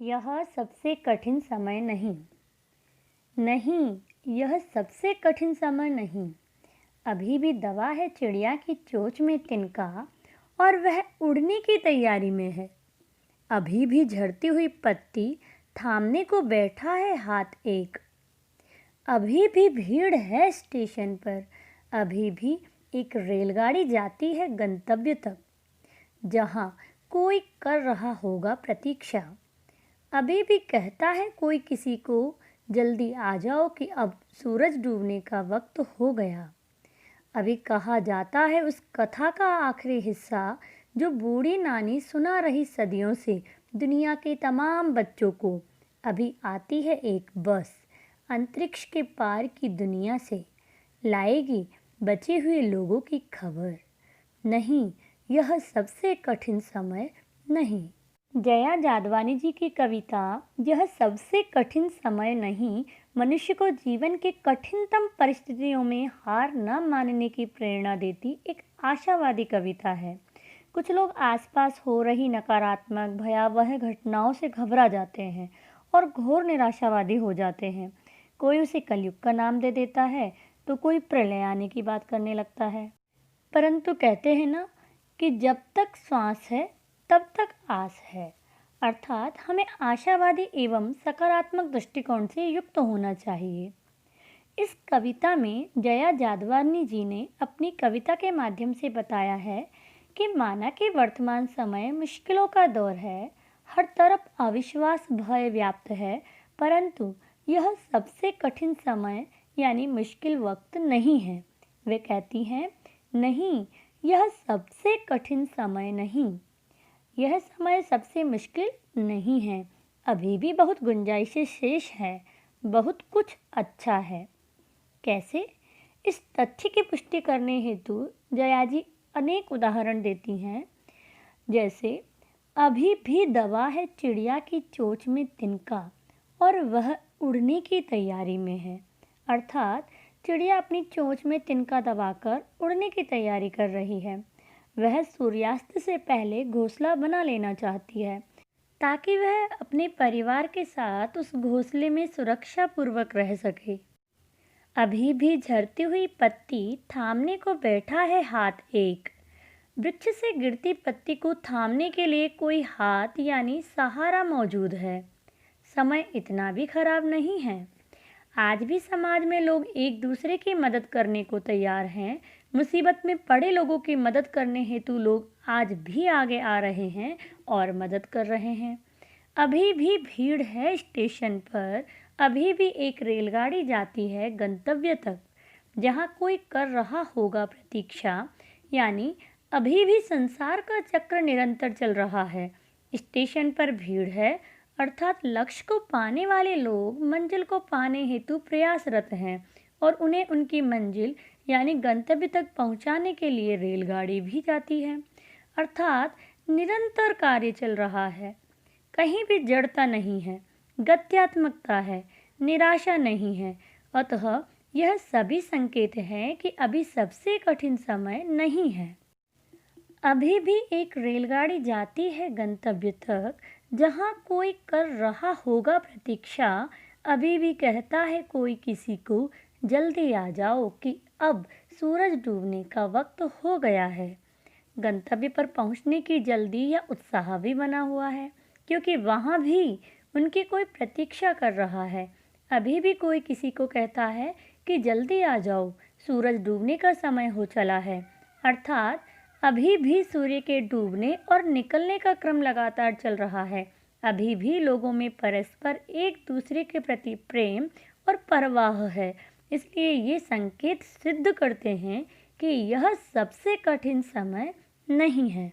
यह सबसे कठिन समय नहीं। नहीं, यह सबसे कठिन समय नहीं। अभी भी दबा है चिड़िया की चोंच में तिनका और वह उड़ने की तैयारी में है। अभी भी झड़ती हुई पत्ती थामने को बैठा है हाथ एक। अभी भी भीड़ है स्टेशन पर। अभी भी एक रेलगाड़ी जाती है गंतव्य तक, जहाँ कोई कर रहा होगा प्रतीक्षा। अभी भी कहता है कोई किसी को, जल्दी आ जाओ कि अब सूरज डूबने का वक्त हो गया। अभी कहा जाता है उस कथा का आखिरी हिस्सा जो बूढ़ी नानी सुना रही सदियों से दुनिया के तमाम बच्चों को। अभी आती है एक बस अंतरिक्ष के पार की दुनिया से, लाएगी बचे हुए लोगों की खबर। नहीं, यह सबसे कठिन समय नहीं। जया जादवानी जी की कविता यह सबसे कठिन समय नहीं मनुष्य को जीवन के कठिनतम परिस्थितियों में हार न मानने की प्रेरणा देती एक आशावादी कविता है। कुछ लोग आसपास हो रही नकारात्मक भयावह घटनाओं से घबरा जाते हैं और घोर निराशावादी हो जाते हैं। कोई उसे कलयुग का नाम दे देता है तो कोई प्रलय आने की बात करने लगता है। परंतु कहते हैं ना कि जब तक श्वास है तब तक आस है। अर्थात हमें आशावादी एवं सकारात्मक दृष्टिकोण से युक्त होना चाहिए। इस कविता में जया जादवानी जी ने अपनी कविता के माध्यम से बताया है कि माना कि वर्तमान समय मुश्किलों का दौर है, हर तरफ अविश्वास भय व्याप्त है, परंतु यह सबसे कठिन समय यानी मुश्किल वक्त नहीं है। वे कहती हैं, नहीं, यह सबसे कठिन समय नहीं। यह समय सबसे मुश्किल नहीं है। अभी भी बहुत गुंजाइशें शेष है, बहुत कुछ अच्छा है। कैसे? इस तथ्य की पुष्टि करने हेतु जया जी अनेक उदाहरण देती हैं। जैसे, अभी भी दबा है चिड़िया की चोंच में तिनका और वह उड़ने की तैयारी में है। अर्थात चिड़िया अपनी चोंच में तिनका दबाकर उड़ने की तैयारी कर रही है। वह सूर्यास्त से पहले घोंसला बना लेना चाहती है ताकि वह अपने परिवार के साथ उस घोंसले में सुरक्षापूर्वक रह सके। अभी भी झड़ती हुई पत्ती थामने को बैठा है हाथ एक। वृक्ष से गिरती पत्ती को थामने के लिए कोई हाथ यानी सहारा मौजूद है। समय इतना भी खराब नहीं है। आज भी समाज में लोग एक दूसरे की मदद करने को तैयार हैं। मुसीबत में पड़े लोगों की मदद करने हेतु लोग आज भी आगे आ रहे हैं और मदद कर रहे हैं। अभी भी भीड़ है स्टेशन पर। अभी भी एक रेलगाड़ी जाती है गंतव्य तक, जहां कोई कर रहा होगा प्रतीक्षा। यानी अभी भी संसार का चक्र निरंतर चल रहा है। स्टेशन पर भीड़ है, अर्थात लक्ष्य को पाने वाले लोग मंजिल को पाने हेतु प्रयासरत हैं और उन्हें उनकी मंजिल यानी गंतव्य तक पहुंचाने के लिए रेलगाड़ी भी जाती है। अर्थात निरंतर कार्य चल रहा है। कहीं भी जड़ता नहीं है, गत्यात्मकता है, निराशा नहीं है। अतः यह सभी संकेत हैं कि अभी सबसे कठिन समय नहीं है। अभी भी एक रेलगाड़ी जाती है गंतव्य तक, जहां कोई कर रहा होगा प्रतीक्षा। अभी भी कहता है कोई किसी को, जल्दी आ जाओ कि अब सूरज डूबने का वक्त हो गया है। गंतव्य पर पहुंचने की जल्दी या उत्साह भी बना हुआ है, क्योंकि वहां भी उनकी कोई प्रतीक्षा कर रहा है। अभी भी कोई किसी को कहता है कि जल्दी आ जाओ, सूरज डूबने का समय हो चला है। अर्थात अभी भी सूर्य के डूबने और निकलने का क्रम लगातार चल रहा है। अभी भी लोगों में परस्पर एक दूसरे के प्रति प्रेम और परवाह है। इसलिए ये संकेत सिद्ध करते हैं कि यह सबसे कठिन समय नहीं है।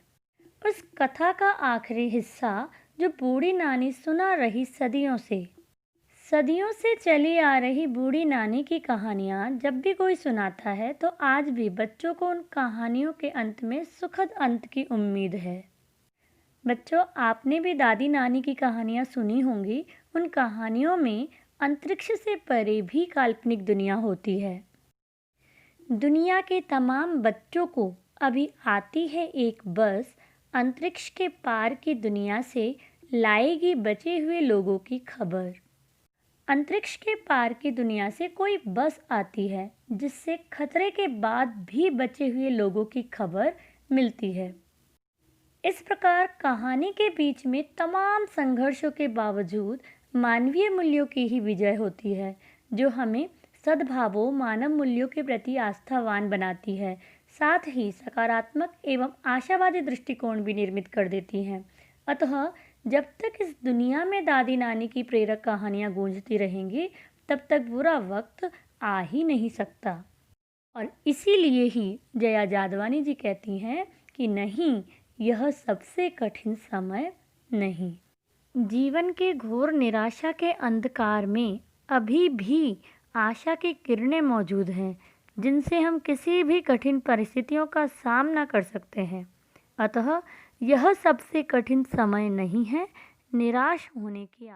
उस कथा का आखिरी हिस्सा जो बूढ़ी नानी सुना रही सदियों से चली आ रही बूढ़ी नानी की कहानियाँ जब भी कोई सुनाता है तो आज भी बच्चों को उन कहानियों के अंत में सुखद अंत की उम्मीद है। बच्चों, आपने भी दादी नानी की कहानियाँ सुनी होंगी। उन कहानियों में अंतरिक्ष से परे भी काल्पनिक दुनिया होती है। दुनिया के तमाम बच्चों को अभी आती है एक बस अंतरिक्ष के पार की दुनिया से, लाएगी बचे हुए लोगों की खबर। अंतरिक्ष के पार की दुनिया से कोई बस आती है जिससे खतरे के बाद भी बचे हुए लोगों की खबर मिलती है। इस प्रकार कहानी के बीच में तमाम संघर्षों के बावजूद मानवीय मूल्यों की ही विजय होती है, जो हमें सद्भावों मानव मूल्यों के प्रति आस्थावान बनाती है, साथ ही सकारात्मक एवं आशावादी दृष्टिकोण भी निर्मित कर देती हैं। अतः जब तक इस दुनिया में दादी नानी की प्रेरक कहानियाँ गूंजती रहेंगी, तब तक बुरा वक्त आ ही नहीं सकता। और इसीलिए ही जया जादवानी जी कहती हैं कि नहीं, यह सबसे कठिन समय नहीं। जीवन के घोर निराशा के अंधकार में अभी भी आशा की किरणें मौजूद हैं, जिनसे हम किसी भी कठिन परिस्थितियों का सामना कर सकते हैं। अतः यह सबसे कठिन समय नहीं है। निराश होने की